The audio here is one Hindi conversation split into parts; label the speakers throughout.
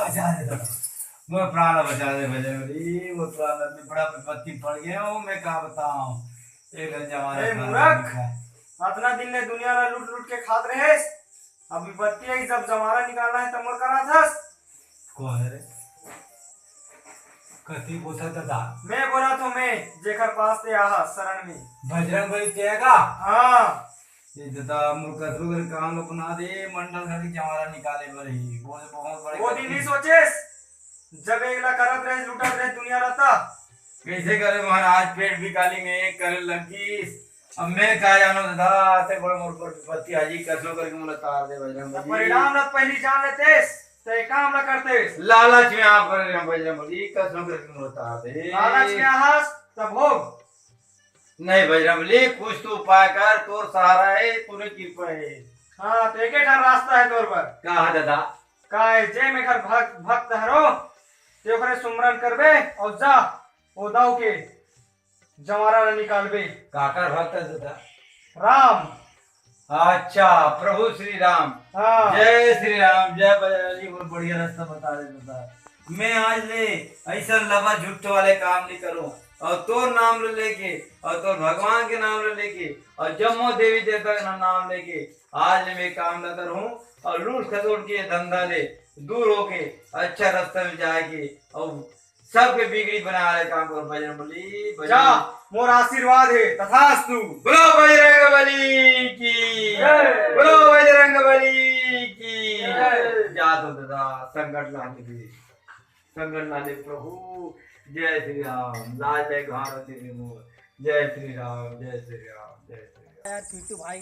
Speaker 1: बचा दे तो वो प्राण बचा दे बजरंगबली। वो प्राण में बड़ा विपत्ति पड़ गया हूँ, मैं क्या बताऊँ। एक जमाना
Speaker 2: मूर्ख, अपना दिन ने दुनिया में लूट लूट के खात रहे। अब विपत्ति है, जब जमाना निकालना है तब मोर करा था।
Speaker 1: कौन है रे? कथी पूछा था?
Speaker 2: मैं बोला तो मैं जेकर पास ते आहा शरण में
Speaker 1: बजरंगबली तेगा।
Speaker 2: हाँ
Speaker 1: ये दादा मुर्खसरू कर काम अपना दे, मंडल घर की जमाना निकाले बरही वो बहुत बड़े
Speaker 2: वो दिन नहीं सोचे जब एकला करत रहे लूटत रहे दुनिया रहता।
Speaker 1: कैसे करे महाराज, पेट भी काली में करे लगी। अब मैं क्या जानो दादा, आते बड़े मोर पर विपत्ति हाजी कसो करके मुझे तार दे बजरंगबली।
Speaker 2: परिणाम न पहली जान लेते ते काम न करते।
Speaker 1: लालच में आप कर रहे हैं बजरंगबली, कसो करके मुझे तार दे।
Speaker 2: लालच में आहास तब भोग।
Speaker 1: नहीं बजरंगबली, कुछ तो उपाय कर, तोर सहारा है, तूने कृपा है।
Speaker 2: हाँ तो एक रास्ता है तोर पर।
Speaker 1: कहा दादा?
Speaker 2: का है जे में घर भक्त भक्त हरो ते ओकरे सुमरन करबे और जा ओदाव के जमारा न निकालबे।
Speaker 1: काकर भक्त है दादा?
Speaker 2: राम।
Speaker 1: अच्छा, प्रभु श्री राम।
Speaker 2: हाँ
Speaker 1: जय श्री राम, जय बजरंगबली। बहुत बढ़िया रास्ता बता दे दादा। मैं आज ले ऐसा लबा झूठ वाले काम नहीं करूं, और तो नाम ले लेके और तो भगवान के नाम ले लेके और जम्मो देवी देवता का नाम लेके आज मैं काम न करूं, और लूट खसोट के धंधा ले दूर होके अच्छा रास्ते में जाके और सबके बिगड़ी बना वाले काम करो बजरंगबली।
Speaker 2: जा मोर आशीर्वाद है तथास्तु।
Speaker 1: बोलो बजरंगबली की, बोलो बजरंगबली की। जा तो दादा, संकट लाने दे, संकट लाने प्रभु। जय श्री राम, लाल जय घार तेरे मोर। जय श्री राम, जय श्री राम, जय श्री राम।
Speaker 3: यार चीटू भाई,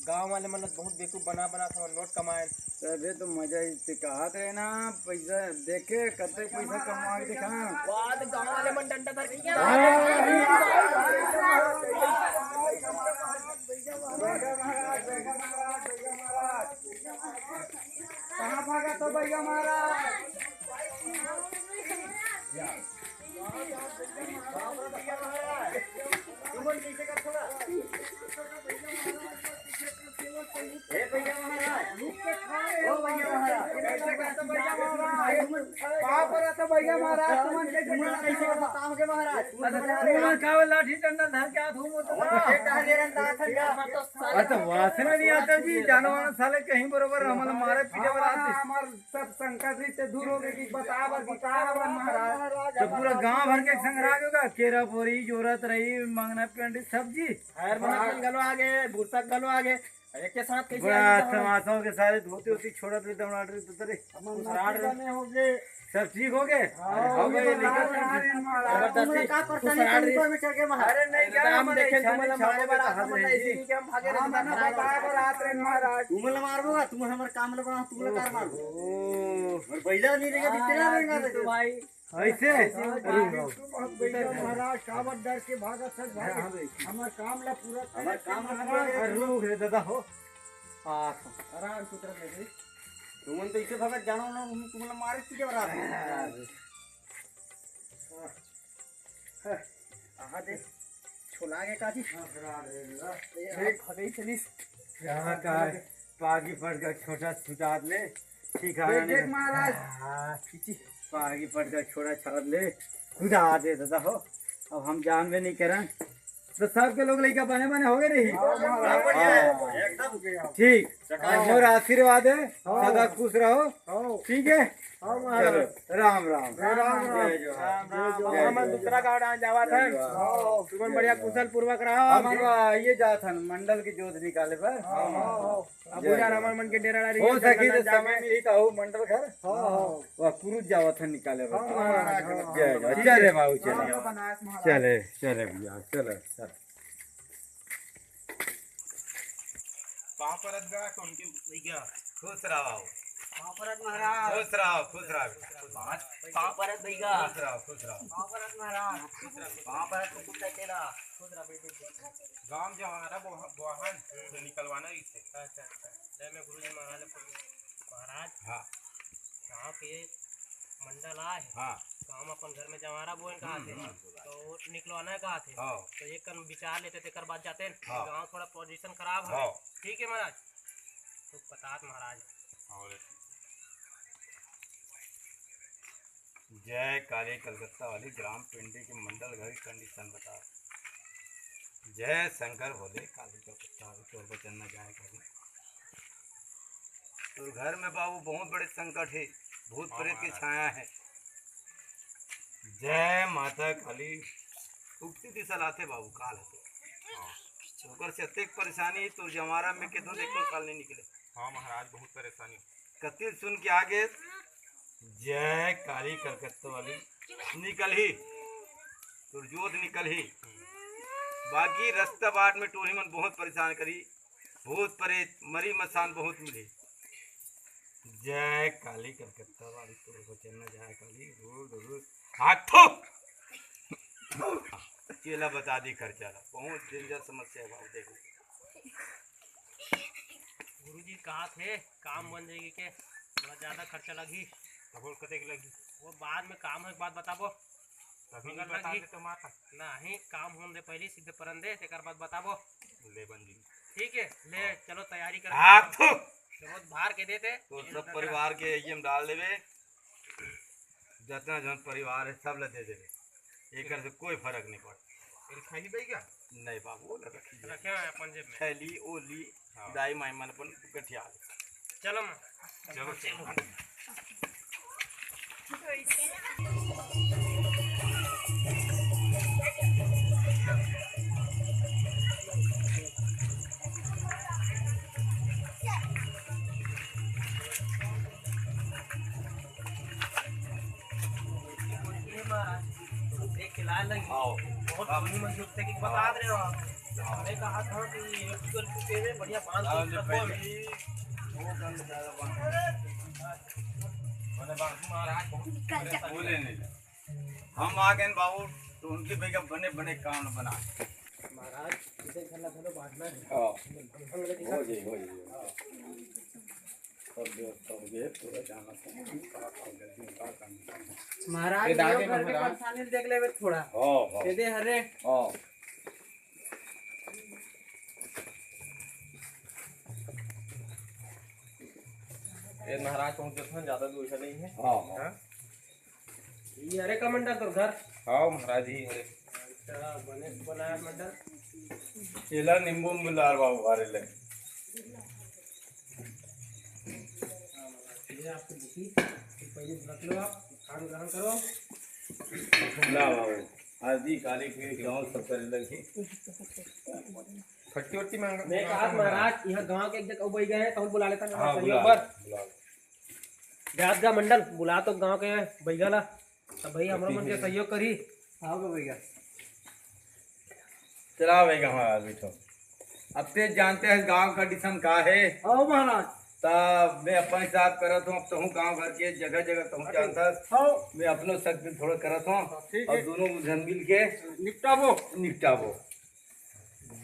Speaker 3: गांव वाले मतलब बहुत बेवकूफ बना बना था नोट कमाए।
Speaker 1: अरे तो मजा ही कहा थे ना, पैसा देखे कते पैसा कमा के दिखा।
Speaker 3: बाद गांव वाले मन डंडा धर के
Speaker 2: कहाँ भागा तो भैया महाराज। भैया महाराज तुमन कैसे बताओ के महाराज? तुमन का लाठी डंडा धर के हाथ घूमो तो
Speaker 1: वासना नहीं आता जी, जानवर साले कहीं बरोबर हमन मारे पीटे वाला
Speaker 2: हमार सब संकट से दूर हो गए कि बता महाराज।
Speaker 1: तो पूरा गांव भर के संग्राह होगा, केरा बोरी जोरत रही, मांगना पेंडी सब्जी
Speaker 3: हर बना गलो आगे भूसा गलो आगे एक के साथ कैसे
Speaker 1: बड़ा समासों के सारे धोती होती छोड़ा थे टमाटर तो तेरे
Speaker 2: में हो गए
Speaker 1: सब ठीक हो गए। हो गए
Speaker 2: अरे नहीं क्या
Speaker 3: हम देखे तुम्हारे मारे बार हम ऐसे नहीं कि हम भागे
Speaker 2: महाराज
Speaker 3: तुमला मारबो तुम हमर काम ल बना तुमला कार मारबो और पहिला नहीं रहेगा बिचला रहेगा तो भाई
Speaker 1: ऐसे
Speaker 2: महाराज कावत डर के भागत सच भागे हमार काम ला पूरा
Speaker 3: हमार काम
Speaker 1: रुक रे दादा हो
Speaker 3: आराम से उतर ले तुमन तो इसे भगत जानो ना तुमला मारे तुझे बरा आहा दे छोला के काजी एक भगई चलिस
Speaker 1: यहाँ का पागी पड़ का छोटा छुटा ले, ठीक है
Speaker 2: महाराज
Speaker 1: पागी पड़ का छोटा छाड़ ले, खुदा दे दादा हो। अब हम जान में नहीं करें तो सबके लोग लड़का बने बने हो गए नहीं। ठीक, और आशीर्वाद है, सदा खुश रहो। ठीक है, चलो राम राम
Speaker 3: हम दूसरा गाँव जावा था तुमन बढ़िया कुशल पूर्वक रहो।
Speaker 1: हमारा ये जात हन मंडल की जोत निकाले पर
Speaker 3: अब यार हमार मन के डेरा रही
Speaker 1: हो सकी तो समय मिली तो हो मंडल घर वह कुरुज जावत हन निकाले पर। जय जय चले बाबू चले चले भैया चले चल।
Speaker 4: कहाँ पर गया तो उनके भैया
Speaker 1: खुश रहो
Speaker 3: महाराज
Speaker 1: खुश रहो खुश रहो
Speaker 3: कहाँ पर भैया
Speaker 1: खुश रहो खुश रहो
Speaker 3: कहाँ पर महाराज कहाँ पर तो कुत्ता तेरा
Speaker 4: गांव जो हमारा वाहन तो निकलवाना ही थे। अच्छा जय मैं गुरुजी महाराज हाँ
Speaker 3: यहाँ पे मंडल आए
Speaker 4: हाँ
Speaker 3: तो हम अपन घर में जवारा बोन कहा थे तो निकलवाना है कहा थे
Speaker 4: हाँ
Speaker 3: तो एक कन विचार लेते थे कर बाद जाते हैं
Speaker 4: हाँ।
Speaker 3: गाँव थोड़ा पोजीशन खराब है।
Speaker 4: हाँ।
Speaker 3: ठीक है महाराज तो बता महाराज
Speaker 4: और
Speaker 1: जय काली कलकत्ता वाली ग्राम पिंडी के मंडल घर की कंडीशन बता। जय शंकर भोले काली कलकत्ता वाली तोर वचन न जाए कभी। तो घर में बाबू बहुत बड़े संकट है, भूत प्रेत की छाया है। जय माता काली उगती दिशा लाते बाबू काल है ओकर से अत्यधिक परेशानी तो जमारा में कितनों देखो साल नहीं निकले।
Speaker 4: हाँ महाराज बहुत परेशानी।
Speaker 1: कतिल सुन के आगे जय काली कलकत्ता वाली निकल ही सुरजोत निकल ही। बाकी रास्ता बाट में टोली मन बहुत परेशान करी, भूत प्रेत मरी मसान बहुत मिले। जय काली कलकत्ता वाली तो वचन न जाए काली रोड हाथों चेला बता दी खर्चा बहुत डेंजर समस्या है बाबू। देखो
Speaker 5: गुरुजी कहा थे काम बन जाएगी के थोड़ा ज्यादा खर्चा लगी
Speaker 4: तब कते की लगी
Speaker 5: वो बाद में काम है एक बात बताबो
Speaker 4: तभी
Speaker 5: अगर
Speaker 4: नहीं बता
Speaker 5: लगी
Speaker 4: दे तो माता
Speaker 5: नहीं काम होने दे पहले सीधे परन दे तेकर बाद बताबो।
Speaker 4: ले बंदी
Speaker 5: ठीक है ले चलो तैयारी कर
Speaker 1: हाथों
Speaker 5: बहुत बाहर के देते
Speaker 1: तो सब परिवार के एम डाल देवे, जितना जन परिवार है सब ले दे देवे, एक से कोई फर्क नहीं पड़ता।
Speaker 4: फिर खाली भाई क्या
Speaker 1: नहीं बाबू रखी
Speaker 5: रखे हैं अपन जेब में
Speaker 1: थैली ओली दाई माई मन अपन गठिया
Speaker 5: चलो माँ
Speaker 4: चलो चलो
Speaker 5: एक खिला लगी
Speaker 1: आओ
Speaker 5: बहुत पानी में जुटते की बता रहे हो आप। हमने कहा था कि एक कर चुके हैं बढ़िया 500
Speaker 4: महाराज बहुत
Speaker 1: बोले नहीं हम आ गए बाबू तो उनके भैया बने बने काम बना
Speaker 5: महाराज इसे खाना खाना बांटना है
Speaker 1: हो जी सब व्यवस्था हो गए पूरा जाना
Speaker 5: महाराज ये घर के परेशानी देख ले थोड़ा
Speaker 1: हां
Speaker 5: दे हरे
Speaker 1: हां
Speaker 4: ये महाराज पहुंच गए ज्यादा दूर से नहीं है।
Speaker 1: हां
Speaker 5: ये हरे का मंडल तो घर
Speaker 4: हाँ महाराज ही है
Speaker 5: अच्छा बने बनाया मंडल
Speaker 1: चेला नींबू मिलार बाबू बारे ले
Speaker 5: ये आपको बुकी पहले रख लो आप खाना ग्रहण करो
Speaker 1: ला बाबू आदि काली के गांव सब करे लगी
Speaker 4: खट्टी वट्टी मांग
Speaker 5: मैं कहा महाराज यहाँ गांव के एक जगह उबई गए हैं तो बुला लेता
Speaker 1: हां
Speaker 5: सहयोग पर जात का मंडल बुला तो गांव के बैगला तब भाई हमारा मन के सहयोग करी आओ भैया
Speaker 1: चला भाई हमारा बैठो अब ते जानते हैं गांव कंडीशन का है।
Speaker 5: आओ महाराज
Speaker 1: तब मैं अपने हिसाब करत हूँ अब तो हूँ गाँव घर के जगह जगह तो हूँ जानता
Speaker 5: आओ
Speaker 1: मैं अपनों सक भी थोड़ा करत हूँ और दोनों जन मिल के निपटाबो।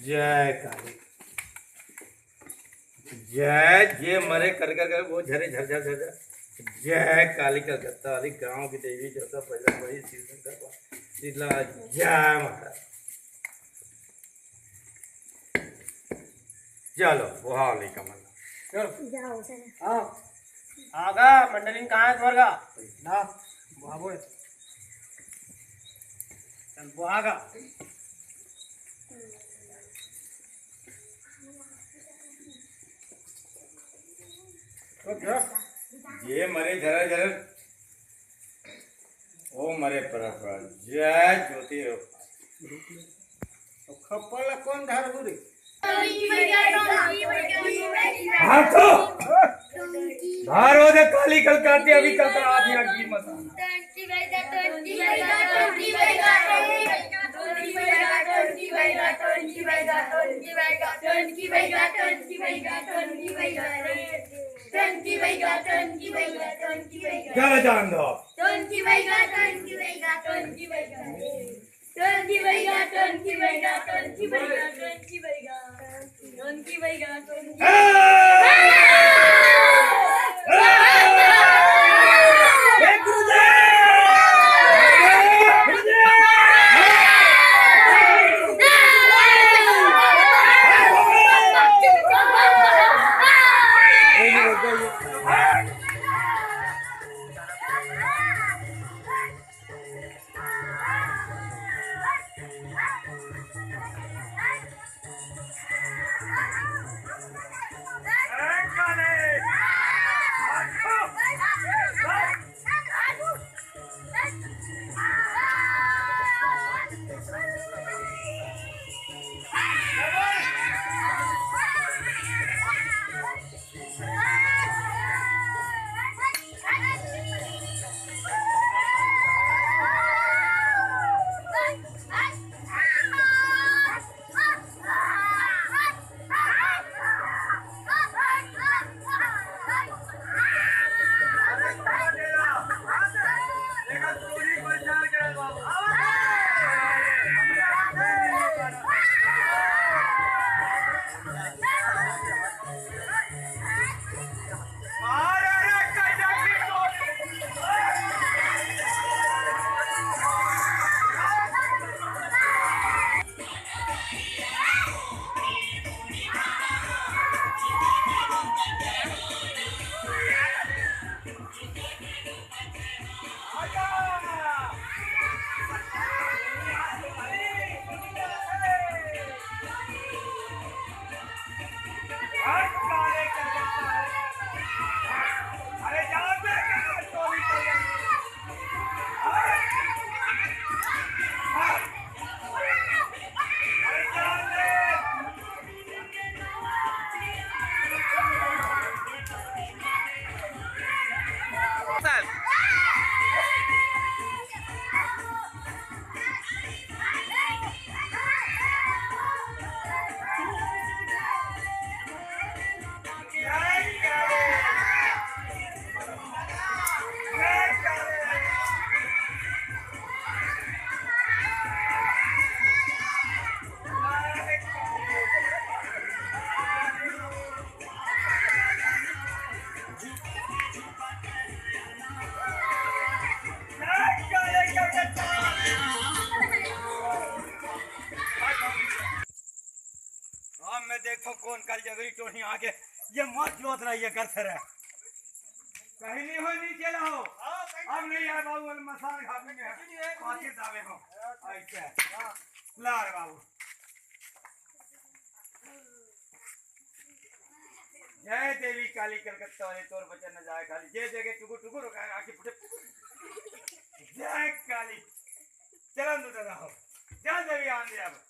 Speaker 1: जय काली जय जे मरे कर कर कर वो झरे झर झर झर जय काली कलकत्ता वाली गाँव की देवी जैसा पहले बड़ी शीला जय महाराज। चलो वो हाँ नहीं कमल
Speaker 5: हाँ आगा मंडलिन कहाँ है तुम्हारा ना बुहाबो चल बुहागा
Speaker 1: ये मरे झरा झर ओ मरे पर जय ज्योति रो
Speaker 3: खप्पल कौन धार गुरी
Speaker 1: हाथो धारो दे काली कलकाती अभी कल का आधी अग्गी मत क्या जान दो जगरी टोनी आके ये मत जोत रही है कर से रहे कहीं नहीं हो नीचे रहो अब नहीं है बाबू मसाला खाएंगे बाकी दावे हो ऐसे ला रे बाबू जय देवी काली कलकत्ता वाले तोर बचन न जाए खाली जे जगह टुकु टुकु रोका आके फुटे जय काली चलो दूध रहो जय देवी आंधी अब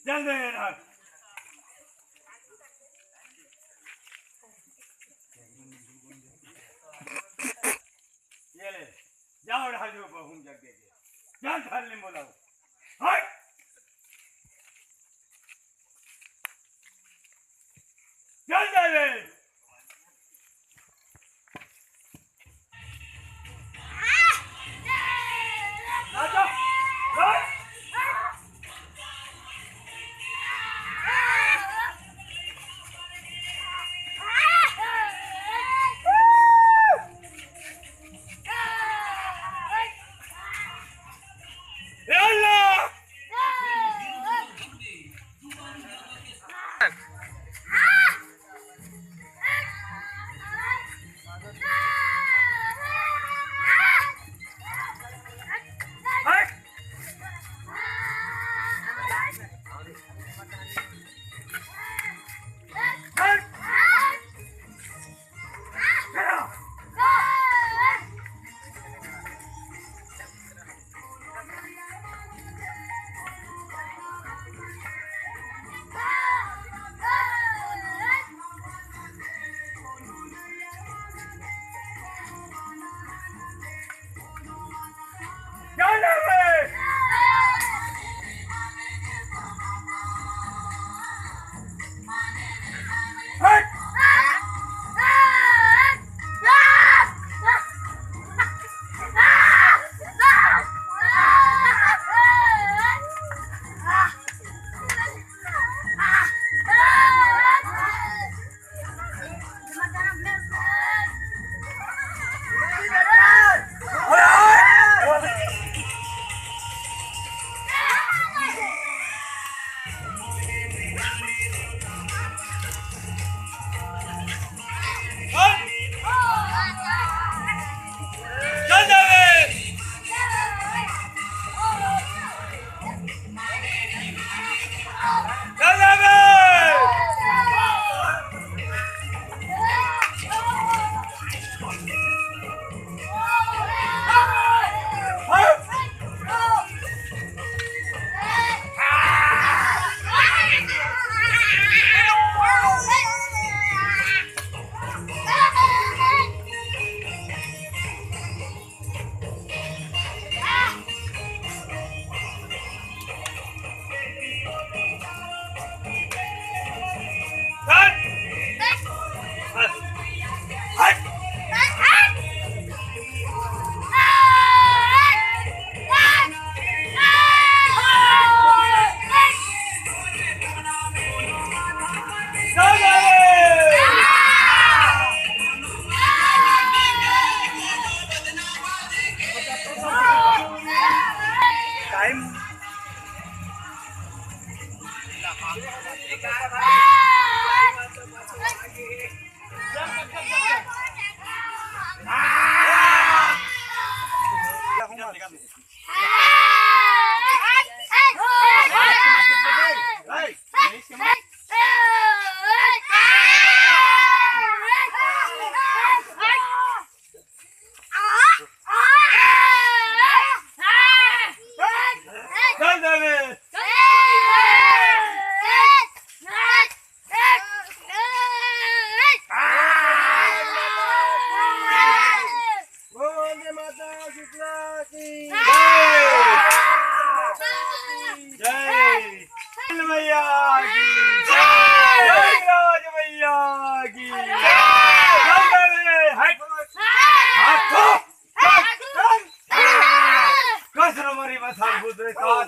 Speaker 1: चल दे मेरा ये ले जाओ ढाल दो बहुम जग दे जा ढाल ले बोलाओ हट चल दे रे आजा हट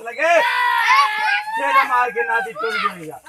Speaker 1: लगे मार के नाती टूट जाएगा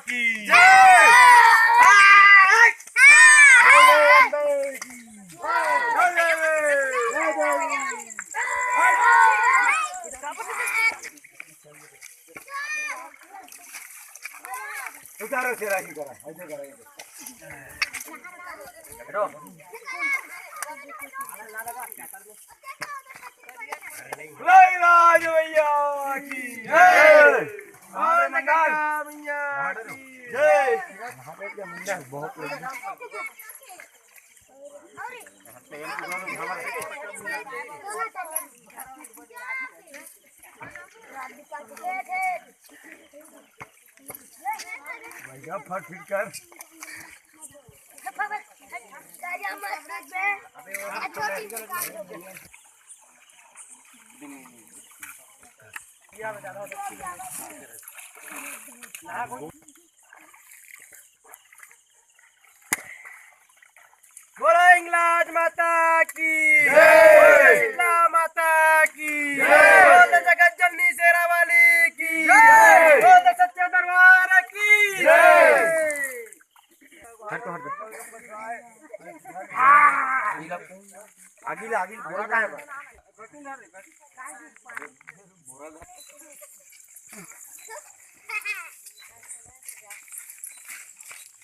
Speaker 4: की
Speaker 1: उतारो सिरा की करा ऐसे करा
Speaker 4: राज भैया की जय और भैया की जय
Speaker 1: भैया फट फिट कर
Speaker 4: बोलो इंग्लैंड माता की जय शीला माता की जय बोलो जगत जननी शेरा वाली की जय बोलो सच्चे दरबार की जय
Speaker 1: आगिल आगिल बोरा काय बा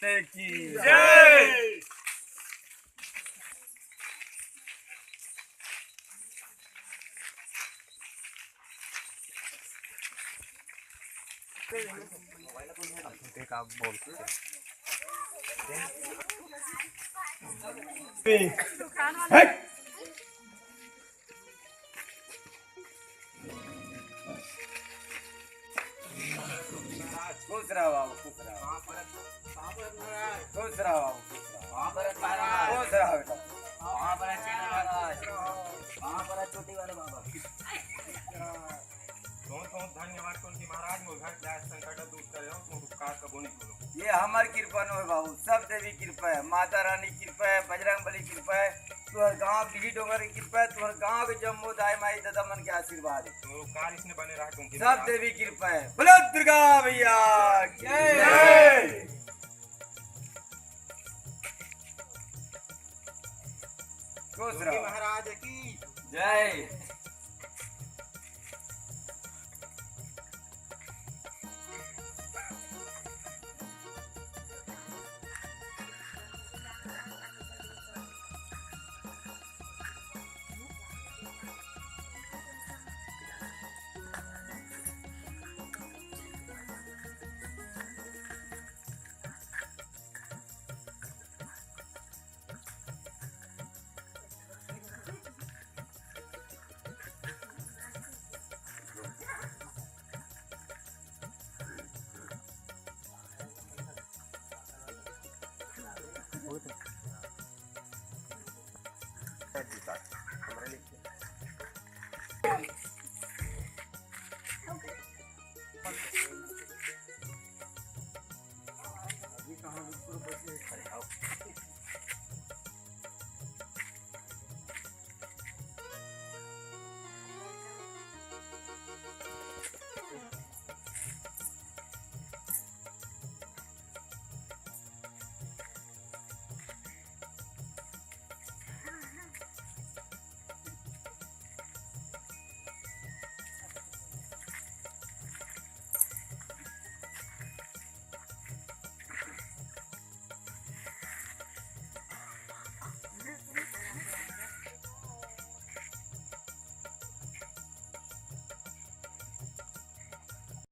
Speaker 1: की
Speaker 4: जय
Speaker 1: खुश रहो बाबू खुश रहो खुश रहो बाबू खुश रहो बेटा
Speaker 4: बहुत धन्यवाद तुलसी महाराज मोघर क्या संकट दूर करे हो तुम उपकार कबो नहीं करो
Speaker 1: ये हमार कृपा न है बाबू सब देवी कृपा है माता रानी कृपा है बजरंग बली कृपा है तुहर गांव बिही डोंगर की कृपा है तुहर गांव के जम्मू दाई माई दादा मन के आशीर्वाद है
Speaker 4: तो उपकार इसने बने रहा तुमके
Speaker 1: सब देवी कृपा है बोलो दुर्गा भैया की
Speaker 4: जय
Speaker 1: खुश रहो
Speaker 4: महाराज की
Speaker 1: जय